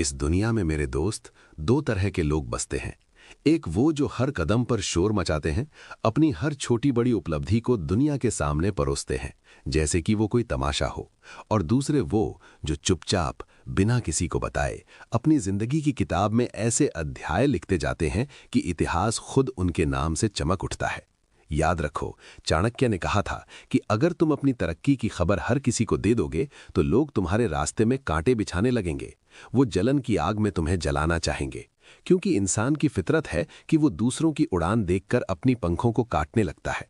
इस दुनिया में मेरे दोस्त दो तरह के लोग बसते हैं। एक वो जो हर कदम पर शोर मचाते हैं, अपनी हर छोटी बड़ी उपलब्धि को दुनिया के सामने परोसते हैं जैसे कि वो कोई तमाशा हो। और दूसरे वो जो चुपचाप बिना किसी को बताए अपनी जिंदगी की किताब में ऐसे अध्याय लिखते जाते हैं कि इतिहास खुद उनके नाम से चमक उठता है। याद रखो, चाणक्य ने कहा था कि अगर तुम अपनी तरक्की की खबर हर किसी को दे दोगे तो लोग तुम्हारे रास्ते में कांटे बिछाने लगेंगे। वो जलन की आग में तुम्हें जलाना चाहेंगे, क्योंकि इंसान की फितरत है कि वो दूसरों की उड़ान देखकर अपनी पंखों को काटने लगता है।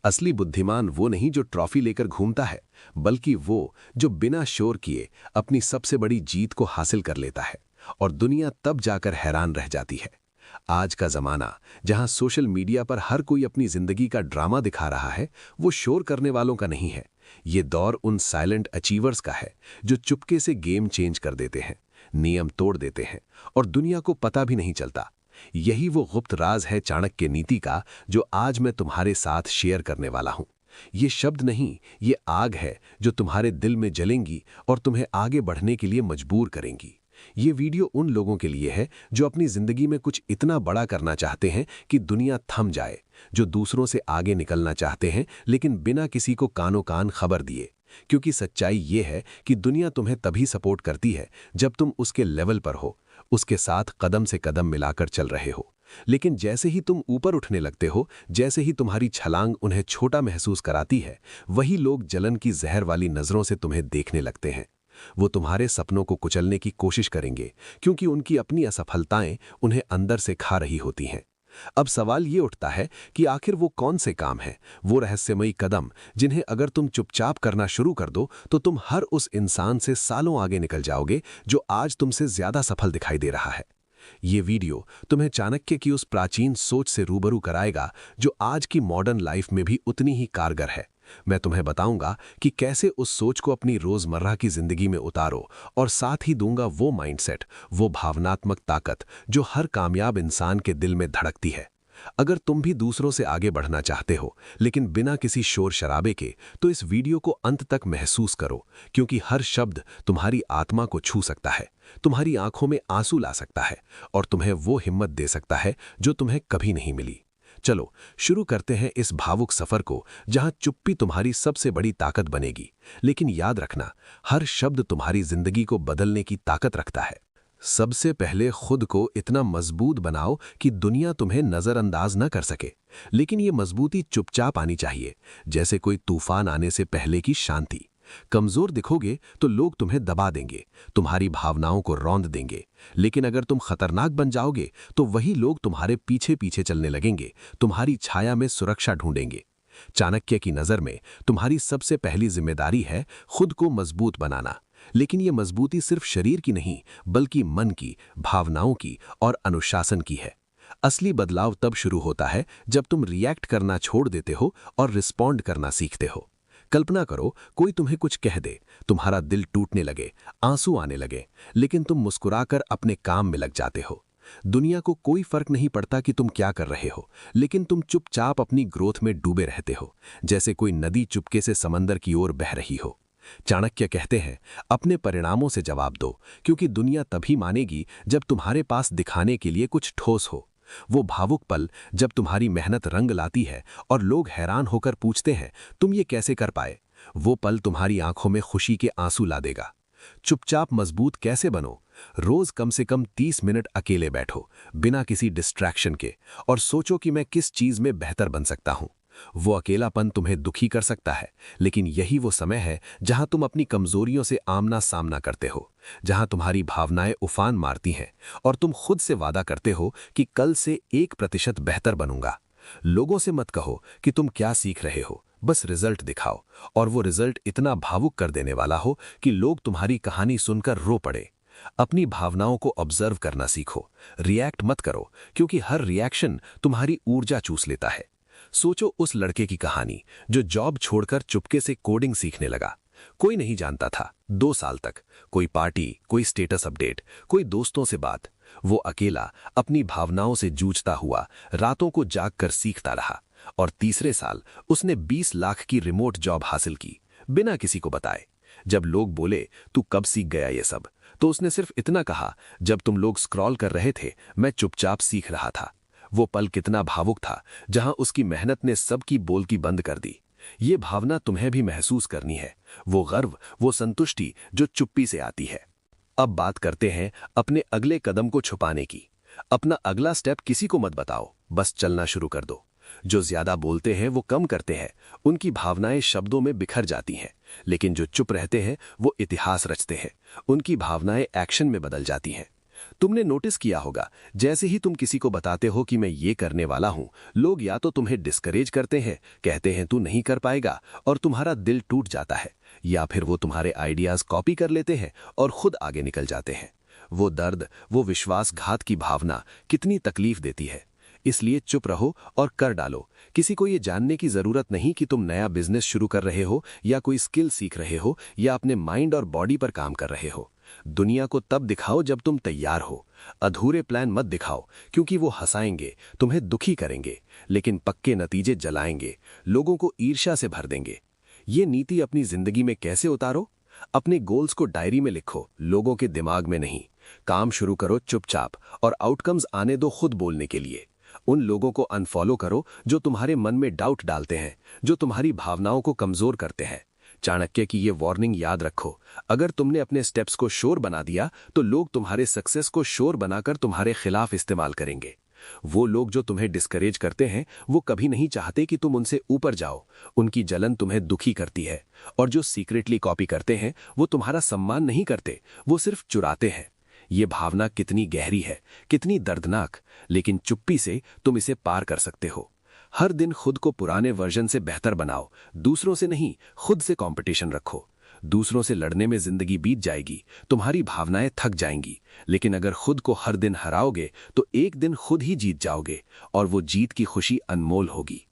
असली बुद्धिमान वो नहीं जो ट्रॉफी लेकर घूमता है, बल्कि वो जो बिना शोर किए अपनी सबसे बड़ी जीत को हासिल कर लेता है। और दुनिया तब जाकर हैरान रह जाती है। आज का जमाना जहां सोशल मीडिया पर हर कोई अपनी जिंदगी का ड्रामा दिखा रहा है, वो शोर करने वालों का नहीं है। ये दौर उन साइलेंट अचीवर्स का है जो चुपके से गेम चेंज कर देते हैं, नियम तोड़ देते हैं और दुनिया को पता भी नहीं चलता। यही वो गुप्त राज है चाणक्य नीति का, जो आज मैं तुम्हारे साथ शेयर करने वाला हूं। ये शब्द नहीं, ये आग है जो तुम्हारे दिल में जलेंगी और तुम्हें आगे बढ़ने के लिए मजबूर करेंगी। ये वीडियो उन लोगों के लिए है जो अपनी जिंदगी में कुछ इतना बड़ा करना चाहते हैं कि दुनिया थम जाए, जो दूसरों से आगे निकलना चाहते हैं लेकिन बिना किसी को कानो कान खबर दिए। क्योंकि सच्चाई ये है कि दुनिया तुम्हें तभी सपोर्ट करती है जब तुम उसके लेवल पर हो, उसके साथ कदम से कदम मिलाकर चल रहे हो। लेकिन जैसे ही तुम ऊपर उठने लगते हो, जैसे ही तुम्हारी छलांग उन्हें छोटा महसूस कराती है, वही लोग जलन की जहर वाली नजरों से तुम्हें देखने लगते हैं। वो तुम्हारे सपनों को कुचलने की कोशिश करेंगे, क्योंकि उनकी अपनी असफलताएं उन्हें अंदर से खा रही होती हैं। अब सवाल ये उठता है कि आखिर वो कौन से काम हैं, वो रहस्यमयी कदम जिन्हें अगर तुम चुपचाप करना शुरू कर दो तो तुम हर उस इंसान से सालों आगे निकल जाओगे जो आज तुमसे ज्यादा सफल दिखाई दे रहा है। ये वीडियो तुम्हें चाणक्य की उस प्राचीन सोच से रूबरू कराएगा जो आज की मॉडर्न लाइफ में भी उतनी ही कारगर है। मैं तुम्हें बताऊंगा कि कैसे उस सोच को अपनी रोजमर्रा की जिंदगी में उतारो, और साथ ही दूंगा वो माइंडसेट, वो भावनात्मक ताकत जो हर कामयाब इंसान के दिल में धड़कती है। अगर तुम भी दूसरों से आगे बढ़ना चाहते हो लेकिन बिना किसी शोर शराबे के, तो इस वीडियो को अंत तक महसूस करो, क्योंकि हर शब्द तुम्हारी आत्मा को छू सकता है, तुम्हारी आंखों में आंसू ला सकता है और तुम्हें वो हिम्मत दे सकता है जो तुम्हें कभी नहीं मिली। चलो शुरू करते हैं इस भावुक सफर को, जहां चुप्पी तुम्हारी सबसे बड़ी ताकत बनेगी। लेकिन याद रखना, हर शब्द तुम्हारी जिंदगी को बदलने की ताकत रखता है। सबसे पहले खुद को इतना मजबूत बनाओ कि दुनिया तुम्हें नजरअंदाज न कर सके। लेकिन ये मजबूती चुपचाप आनी चाहिए, जैसे कोई तूफान आने से पहले की शांति। कमजोर दिखोगे तो लोग तुम्हें दबा देंगे, तुम्हारी भावनाओं को रौंद देंगे। लेकिन अगर तुम खतरनाक बन जाओगे तो वही लोग तुम्हारे पीछे पीछे चलने लगेंगे, तुम्हारी छाया में सुरक्षा ढूंढेंगे। चाणक्य की नजर में तुम्हारी सबसे पहली जिम्मेदारी है खुद को मजबूत बनाना। लेकिन ये मजबूती सिर्फ शरीर की नहीं, बल्कि मन की, भावनाओं की और अनुशासन की है। असली बदलाव तब शुरू होता है जब तुम रिएक्ट करना छोड़ देते हो और रिस्पॉन्ड करना सीखते हो। कल्पना करो, कोई तुम्हें कुछ कह दे, तुम्हारा दिल टूटने लगे, आंसू आने लगे, लेकिन तुम मुस्कुराकर अपने काम में लग जाते हो। दुनिया को कोई फर्क नहीं पड़ता कि तुम क्या कर रहे हो, लेकिन तुम चुपचाप अपनी ग्रोथ में डूबे रहते हो, जैसे कोई नदी चुपके से समंदर की ओर बह रही हो। चाणक्य कहते हैं, अपने परिणामों से जवाब दो, क्योंकि दुनिया तभी मानेगी जब तुम्हारे पास दिखाने के लिए कुछ ठोस हो। वो भावुक पल जब तुम्हारी मेहनत रंग लाती है और लोग हैरान होकर पूछते हैं, तुम ये कैसे कर पाए? वो पल तुम्हारी आंखों में खुशी के आंसू ला देगा। चुपचाप मजबूत कैसे बनो? रोज कम से कम 30 मिनट अकेले बैठो, बिना किसी डिस्ट्रैक्शन के, और सोचो कि मैं किस चीज में बेहतर बन सकता हूं। वो अकेलापन तुम्हें दुखी कर सकता है, लेकिन यही वो समय है जहां तुम अपनी कमजोरियों से आमना सामना करते हो, जहां तुम्हारी भावनाएं उफान मारती हैं और तुम खुद से वादा करते हो कि कल से 1% बेहतर बनूंगा। लोगों से मत कहो कि तुम क्या सीख रहे हो, बस रिजल्ट दिखाओ, और वो रिजल्ट इतना भावुक कर देने वाला हो कि लोग तुम्हारी कहानी सुनकर रो पड़े। अपनी भावनाओं को ऑब्जर्व करना सीखो, रिएक्ट मत करो, क्योंकि हर रिएक्शन तुम्हारी ऊर्जा चूस लेता है। सोचो उस लड़के की कहानी जो जॉब छोड़कर चुपके से कोडिंग सीखने लगा। कोई नहीं जानता था 2 साल तक, कोई पार्टी, कोई स्टेटस अपडेट, कोई दोस्तों से बात। वो अकेला अपनी भावनाओं से जूझता हुआ रातों को जागकर सीखता रहा, और तीसरे साल उसने 20 लाख की रिमोट जॉब हासिल की, बिना किसी को बताए। जब लोग बोले, तू कब सीख गया ये सब, तो उसने सिर्फ इतना कहा, जब तुम लोग स्क्रॉल कर रहे थे मैं चुपचाप सीख रहा था। वो पल कितना भावुक था, जहां उसकी मेहनत ने सबकी बोलकी बंद कर दी। ये भावना तुम्हें भी महसूस करनी है, वो गर्व, वो संतुष्टि जो चुप्पी से आती है। अब बात करते हैं अपने अगले कदम को छुपाने की। अपना अगला स्टेप किसी को मत बताओ, बस चलना शुरू कर दो। जो ज्यादा बोलते हैं वो कम करते हैं, उनकी भावनाएं शब्दों में बिखर जाती हैं। लेकिन जो चुप रहते हैं वो इतिहास रचते हैं, उनकी भावनाएं एक्शन में बदल जाती हैं। तुमने नोटिस किया होगा, जैसे ही तुम किसी को बताते हो कि मैं ये करने वाला हूं, लोग या तो तुम्हें डिस्करेज करते हैं, कहते हैं तू नहीं कर पाएगा और तुम्हारा दिल टूट जाता है, या फिर वो तुम्हारे आइडियाज कॉपी कर लेते हैं और खुद आगे निकल जाते हैं। वो दर्द, वो विश्वासघात की भावना कितनी तकलीफ देती है। इसलिए चुप रहो और कर डालो। किसी को ये जानने की जरूरत नहीं कि तुम नया बिजनेस शुरू कर रहे हो या कोई स्किल सीख रहे हो या अपने माइंड और बॉडी पर काम कर रहे हो। दुनिया को तब दिखाओ जब तुम तैयार हो। अधूरे प्लान मत दिखाओ, क्योंकि वो हंसाएंगे, तुम्हें दुखी करेंगे, लेकिन पक्के नतीजे जलाएंगे, लोगों को ईर्ष्या से भर देंगे। ये नीति अपनी जिंदगी में कैसे उतारो? अपने गोल्स को डायरी में लिखो, लोगों के दिमाग में नहीं। काम शुरू करो चुपचाप और आउटकम्स आने दो खुद बोलने के लिए। उन लोगों को अनफॉलो करो जो तुम्हारे मन में डाउट डालते हैं, जो तुम्हारी भावनाओं को कमजोर करते हैं। चाणक्य की ये वार्निंग याद रखो, अगर तुमने अपने स्टेप्स को शोर बना दिया तो लोग तुम्हारे सक्सेस को शोर बनाकर तुम्हारे खिलाफ इस्तेमाल करेंगे। वो लोग जो तुम्हें डिस्करेज करते हैं वो कभी नहीं चाहते कि तुम उनसे ऊपर जाओ। उनकी जलन तुम्हें दुखी करती है। और जो सीक्रेटली कॉपी करते हैं वो तुम्हारा सम्मान नहीं करते, वो सिर्फ चुराते हैं। ये भावना कितनी गहरी है, कितनी दर्दनाक, लेकिन चुप्पी से तुम इसे पार कर सकते हो। हर दिन खुद को पुराने वर्जन से बेहतर बनाओ, दूसरों से नहीं, खुद से कंपटीशन रखो। दूसरों से लड़ने में जिंदगी बीत जाएगी, तुम्हारी भावनाएं थक जाएंगी। लेकिन अगर खुद को हर दिन हराओगे तो एक दिन खुद ही जीत जाओगे, और वो जीत की खुशी अनमोल होगी।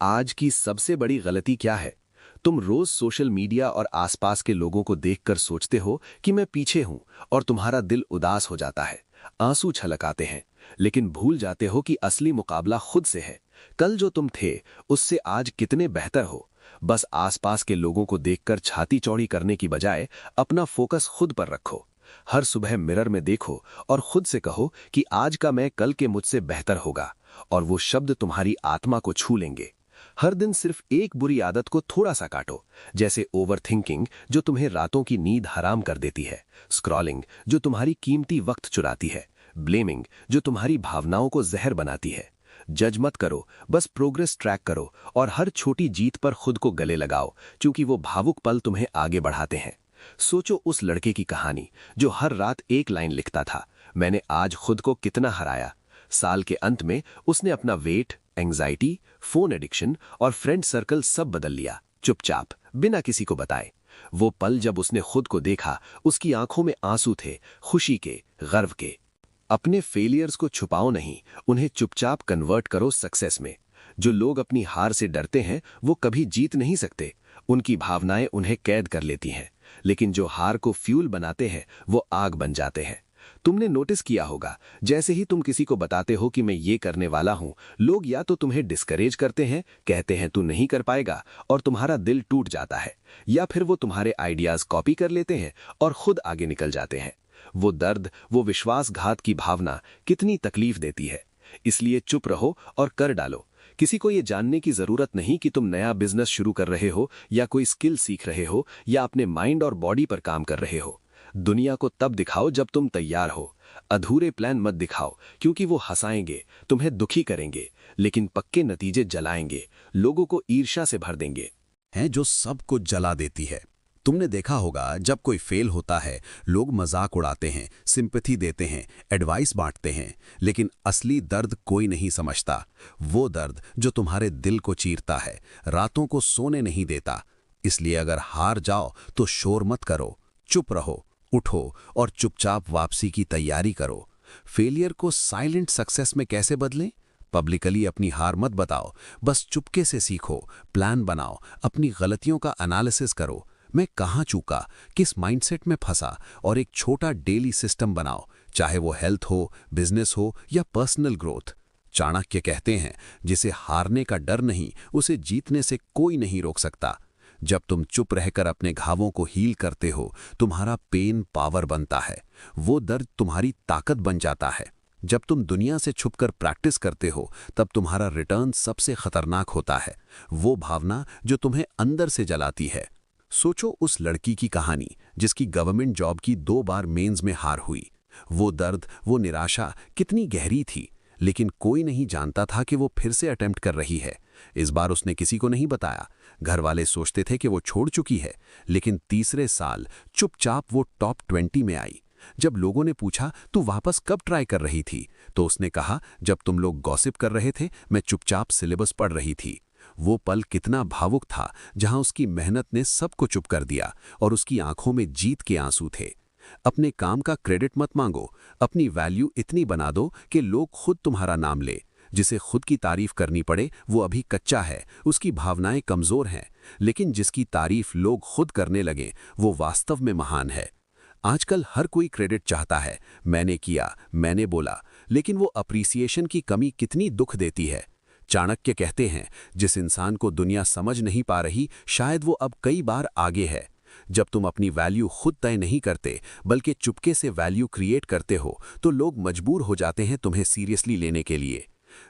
आज की सबसे बड़ी गलती क्या है? तुम रोज सोशल मीडिया और आसपास के लोगों को देखकर सोचते हो कि मैं पीछे हूं, और तुम्हारा दिल उदास हो जाता है, आंसू छलक आते हैं। लेकिन भूल जाते हो कि असली मुकाबला खुद से है। कल जो तुम थे उससे आज कितने बेहतर हो। बस आसपास के लोगों को देखकर छाती चौड़ी करने की बजाय अपना फोकस खुद पर रखो। हर सुबह मिरर में देखो और खुद से कहो कि आज का मैं कल के मुझसे बेहतर होगा, और वो शब्द तुम्हारी आत्मा को छू लेंगे। हर दिन सिर्फ एक बुरी आदत को थोड़ा सा काटो, जैसे ओवरथिंकिंग जो तुम्हें रातों की नींद हराम कर देती है, स्क्रॉलिंग जो तुम्हारी कीमती वक्त चुराती है, ब्लेमिंग जो तुम्हारी भावनाओं को जहर बनाती है। जज मत करो, बस प्रोग्रेस ट्रैक करो और हर छोटी जीत पर खुद को गले लगाओ, क्योंकि वो भावुक पल तुम्हें आगे बढ़ाते हैं। सोचो उस लड़के की कहानी जो हर रात एक लाइन लिखता था, मैंने आज खुद को कितना हराया। साल के अंत में उसने अपना वेट, एंजाइटी, फोन एडिक्शन और फ्रेंड सर्कल सब बदल लिया, चुपचाप, बिना किसी को बताए। वो पल जब उसने खुद को देखा, उसकी आंखों में आंसू थे, खुशी के, गर्व के। अपने फेलियर्स को छुपाओ नहीं, उन्हें चुपचाप कन्वर्ट करो सक्सेस में। जो लोग अपनी हार से डरते हैं वो कभी जीत नहीं सकते, उनकी भावनाएं उन्हें कैद कर लेती हैं। लेकिन जो हार को फ्यूल बनाते हैं वो आग बन जाते हैं। तुमने नोटिस किया होगा, जैसे ही तुम किसी को बताते हो कि मैं ये करने वाला हूं, लोग या तो तुम्हें डिस्करेज करते हैं, कहते हैं तू नहीं कर पाएगा और तुम्हारा दिल टूट जाता है, या फिर वो तुम्हारे आइडियाज कॉपी कर लेते हैं और खुद आगे निकल जाते हैं। वो दर्द, वो विश्वासघात की भावना कितनी तकलीफ देती है। इसलिए चुप रहो और कर डालो। किसी को ये जानने की जरूरत नहीं कि तुम नया बिजनेस शुरू कर रहे हो या कोई स्किल सीख रहे हो या अपने माइंड और बॉडी पर काम कर रहे हो। दुनिया को तब दिखाओ जब तुम तैयार हो। अधूरे प्लान मत दिखाओ, क्योंकि वो हंसाएंगे, तुम्हें दुखी करेंगे, लेकिन पक्के नतीजे जलाएंगे, लोगों को ईर्ष्या से भर देंगे। हैं जो सबको जला देती है। तुमने देखा होगा, जब कोई फेल होता है लोग मजाक उड़ाते हैं, सिंपैथी देते हैं, एडवाइस बांटते हैं, लेकिन असली दर्द कोई नहीं समझता। वो दर्द जो तुम्हारे दिल को चीरता है, रातों को सोने नहीं देता। इसलिए अगर हार जाओ तो शोर मत करो, चुप रहो, उठो और चुपचाप वापसी की तैयारी करो। फेलियर को साइलेंट सक्सेस में कैसे बदलें? पब्लिकली अपनी हार मत बताओ, बस चुपके से सीखो, प्लान बनाओ, अपनी गलतियों का एनालिसिस करो। मैं कहाँ चूका, किस माइंडसेट में फंसा, और एक छोटा डेली सिस्टम बनाओ, चाहे वो हेल्थ हो, बिजनेस हो या पर्सनल ग्रोथ। चाणक्य कहते हैं, जिसे हारने का डर नहीं, उसे जीतने से कोई नहीं रोक सकता। जब तुम चुप रहकर अपने घावों को हील करते हो, तुम्हारा पेन पावर बनता है। वो दर्द तुम्हारी ताकत बन जाता है। जब तुम दुनिया से छुपकर प्रैक्टिस करते हो, तब तुम्हारा रिटर्न सबसे खतरनाक होता है। वो भावना जो तुम्हें अंदर से जलाती है। सोचो उस लड़की की कहानी जिसकी गवर्नमेंट जॉब की 2 बार मेंस में हार हुई। वो दर्द, वो निराशा कितनी गहरी थी, लेकिन कोई नहीं जानता था कि वो फिर से अटेम्प्ट कर रही है। इस बार उसने किसी को नहीं बताया। घर वाले सोचते थे कि वो छोड़ चुकी है, लेकिन तीसरे साल चुपचाप वो टॉप 20 में आई। जब लोगों ने पूछा तू वापस कब ट्राई कर रही थी, तो उसने कहा जब तुम लोग गॉसिप कर रहे थे, मैं चुपचाप सिलेबस पढ़ रही थी। वो पल कितना भावुक था, जहां उसकी मेहनत ने सबको चुप कर दिया और उसकी आंखों में जीत के आंसू थे। अपने काम का क्रेडिट मत मांगो, अपनी वैल्यू इतनी बना दो कि लोग खुद तुम्हारा नाम ले। जिसे खुद की तारीफ करनी पड़े वो अभी कच्चा है, उसकी भावनाएं कमजोर हैं। लेकिन जिसकी तारीफ लोग खुद करने लगे वो वास्तव में महान है। आजकल हर कोई क्रेडिट चाहता है, मैंने किया, मैंने बोला, लेकिन वो अप्रिसिएशन की कमी कितनी दुख देती है। चाणक्य कहते हैं, जिस इंसान को दुनिया समझ नहीं पा रही, शायद वो अब कई बार आगे है। जब तुम अपनी वैल्यू खुद तय नहीं करते, बल्कि चुपके से वैल्यू क्रिएट करते हो, तो लोग मजबूर हो जाते हैं तुम्हें सीरियसली लेने के लिए।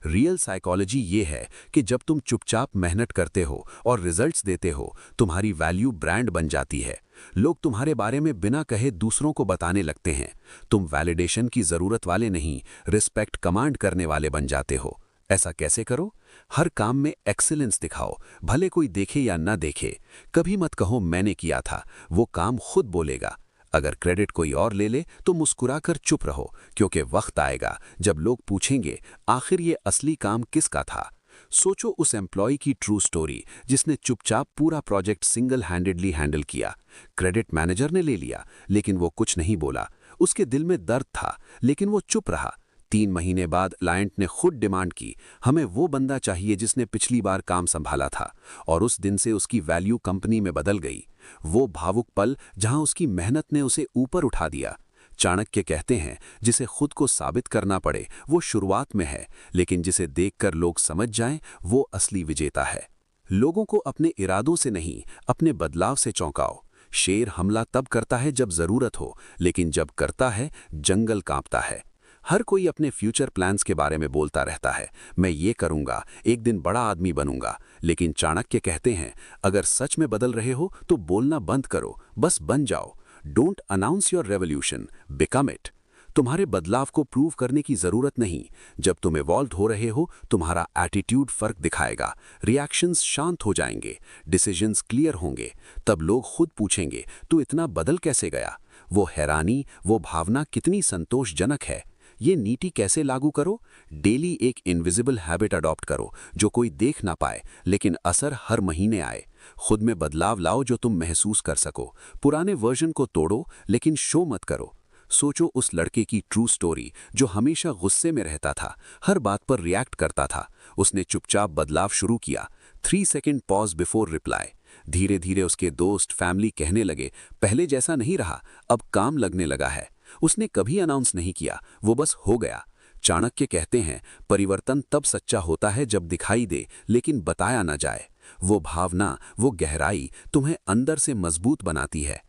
रियल साइकोलॉजी ये है कि जब तुम चुपचाप मेहनत करते हो और रिजल्ट्स देते हो, तुम्हारी वैल्यू ब्रांड बन जाती है। लोग तुम्हारे बारे में बिना कहे दूसरों को बताने लगते हैं। तुम वैलिडेशन की जरूरत वाले नहीं, रिस्पेक्ट कमांड करने वाले बन जाते हो। ऐसा कैसे करो? हर काम में एक्सीलेंस दिखाओ, भले कोई देखे या ना देखे। कभी मत कहो मैंने किया था, वो काम खुद बोलेगा। अगर क्रेडिट कोई और ले ले तो मुस्कुराकर चुप रहो, क्योंकि वक्त आएगा जब लोग पूछेंगे आखिर ये असली काम किसका था। सोचो उस एम्प्लॉय की ट्रू स्टोरी जिसने चुपचाप पूरा प्रोजेक्ट सिंगल हैंडेडली हैंडल किया। क्रेडिट मैनेजर ने ले लिया, लेकिन वो कुछ नहीं बोला। उसके दिल में दर्द था, लेकिन वो चुप रहा। 3 महीने बाद क्लाइंट ने खुद डिमांड की, हमें वो बंदा चाहिए जिसने पिछली बार काम संभाला था। और उस दिन से उसकी वैल्यू कंपनी में बदल गई। वो भावुक पल जहां उसकी मेहनत ने उसे ऊपर उठा दिया। चाणक्य कहते हैं, जिसे खुद को साबित करना पड़े वो शुरुआत में है, लेकिन जिसे देखकर लोग समझ जाएं वो असली विजेता है। लोगों को अपने इरादों से नहीं, अपने बदलाव से चौंकाओ। शेर हमला तब करता है जब जरूरत हो, लेकिन जब करता है जंगल कांपता है। हर कोई अपने फ्यूचर प्लान्स के बारे में बोलता रहता है, मैं ये करूंगा, एक दिन बड़ा आदमी बनूंगा। लेकिन चाणक्य कहते हैं, अगर सच में बदल रहे हो तो बोलना बंद करो, बस बन जाओ। Don't announce your revolution, become it. तुम्हारे बदलाव को प्रूव करने की जरूरत नहीं। जब तुम इवॉल्व हो रहे हो, तुम्हारा एटीट्यूड फर्क दिखाएगा। रिएक्शंस शांत हो जाएंगे, डिसीजंस क्लियर होंगे। तब लोग खुद पूछेंगे, तू इतना बदल कैसे गया? वो हैरानी, वो भावना कितनी संतोषजनक है। ये नीति कैसे लागू करो? डेली एक इनविजिबल हैबिट अडॉप्ट करो, जो कोई देख ना पाए, लेकिन असर हर महीने आए। खुद में बदलाव लाओ जो तुम महसूस कर सको। पुराने वर्जन को तोड़ो, लेकिन शो मत करो। सोचो उस लड़के की ट्रू स्टोरी जो हमेशा गुस्से में रहता था, हर बात पर रिएक्ट करता था। उसने चुपचाप बदलाव शुरू किया। 3 सेकंड पॉज बिफोर रिप्लाई। धीरे धीरे उसके दोस्त, फैमिली कहने लगे, पहले जैसा नहीं रहा, अब काम लगने लगा है। उसने कभी अनाउंस नहीं किया, वो बस हो गया। चाणक्य कहते हैं, परिवर्तन तब सच्चा होता है जब दिखाई दे, लेकिन बताया ना जाए। वो भावना, वो गहराई तुम्हें अंदर से मजबूत बनाती है।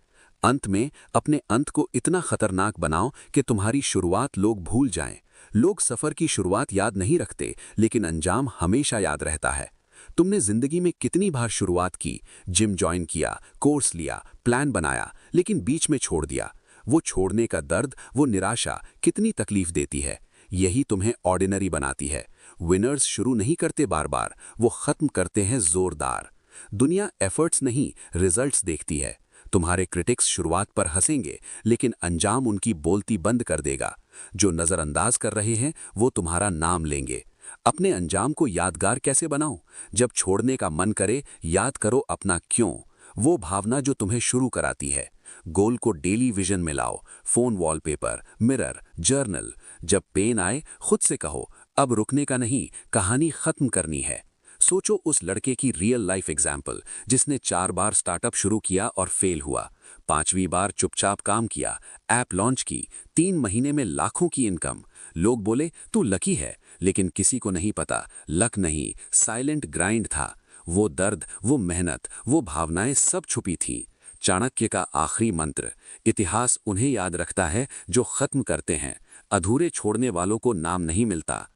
अंत में अपने अंत को इतना खतरनाक बनाओ कि तुम्हारी शुरुआत लोग भूल जाएं। लोग सफर की शुरुआत याद नहीं रखते, लेकिन अंजाम हमेशा याद रहता है। तुमने जिंदगी में कितनी बार शुरुआत की, जिम ज्वाइन किया, कोर्स लिया, प्लान बनाया, लेकिन बीच में छोड़ दिया। वो छोड़ने का दर्द, वो निराशा कितनी तकलीफ देती है। यही तुम्हें ऑर्डिनरी बनाती है। विनर्स शुरू नहीं करते बार बार, वो खत्म करते हैं जोरदार। दुनिया एफर्ट्स नहीं, रिजल्ट्स देखती है। तुम्हारे क्रिटिक्स शुरुआत पर हंसेंगे, लेकिन अंजाम उनकी बोलती बंद कर देगा। जो नजरअंदाज कर रहे हैं वो तुम्हारा नाम लेंगे। अपने अंजाम को यादगार कैसे बनाओ? जब छोड़ने का मन करे, याद करो अपना क्यों। वो भावना जो तुम्हें शुरू कराती है। गोल को डेली विजन में लाओ, फोन वॉलपेपर, मिरर, जर्नल। जब पेन आए खुद से कहो, अब रुकने का नहीं, कहानी खत्म करनी है। सोचो उस लड़के की रियल लाइफ एग्जाम्पल जिसने 4 बार स्टार्टअप शुरू किया और फेल हुआ। 5वीं बार चुपचाप काम किया, ऐप लॉन्च की, 3 महीने में लाखों की इनकम। लोग बोले तू लकी है, लेकिन किसी को नहीं पता, लक नहीं, साइलेंट ग्राइंड था। वो दर्द, वो मेहनत, वो भावनाएं सब छुपी थीं। चाणक्य का आखिरी मंत्र, इतिहास उन्हें याद रखता है जो खत्म करते हैं, अधूरे छोड़ने वालों को नाम नहीं मिलता।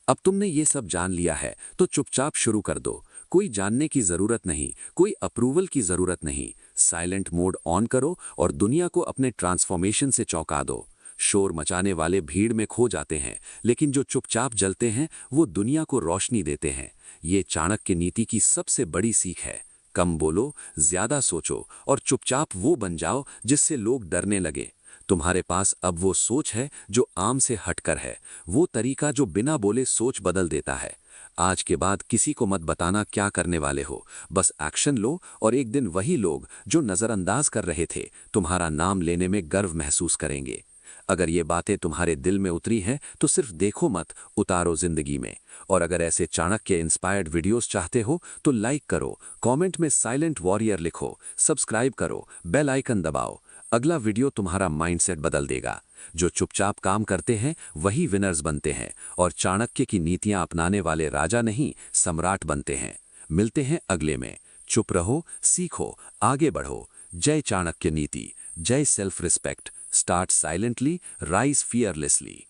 अब तुमने ये सब जान लिया है तो चुपचाप शुरू कर दो। कोई जानने की जरूरत नहीं, कोई अप्रूवल की जरूरत नहीं। साइलेंट मोड ऑन करो और दुनिया को अपने ट्रांसफॉर्मेशन से चौंका दो। शोर मचाने वाले भीड़ में खो जाते हैं, लेकिन जो चुपचाप जलते हैं वो दुनिया को रोशनी देते हैं। ये चाणक्य नीति की सबसे बड़ी सीख है। कम बोलो, ज्यादा सोचो और चुपचाप वो बन जाओ जिससे लोग डरने लगे। तुम्हारे पास अब वो सोच है जो आम से हटकर है, वो तरीका जो बिना बोले सोच बदल देता है। आज के बाद किसी को मत बताना क्या करने वाले हो, बस एक्शन लो और एक दिन वही लोग जो नजरअंदाज कर रहे थे तुम्हारा नाम लेने में गर्व महसूस करेंगे। अगर ये बातें तुम्हारे दिल में उतरी हैं तो सिर्फ देखो मत, उतारो जिंदगी में। और अगर ऐसे चाणक्य इंस्पायर्ड वीडियोस चाहते हो तो लाइक करो, कमेंट में साइलेंट वॉरियर लिखो, सब्सक्राइब करो, बेल आइकन दबाओ। अगला वीडियो तुम्हारा माइंडसेट बदल देगा। जो चुपचाप काम करते हैं वही विनर्स बनते हैं और चाणक्य की नीतियां अपनाने वाले राजा नहीं, सम्राट बनते हैं। मिलते हैं अगले में। चुप रहो, सीखो, आगे बढ़ो। जय चाणक्य नीति, जय self respect. Start silently, rise fearlessly.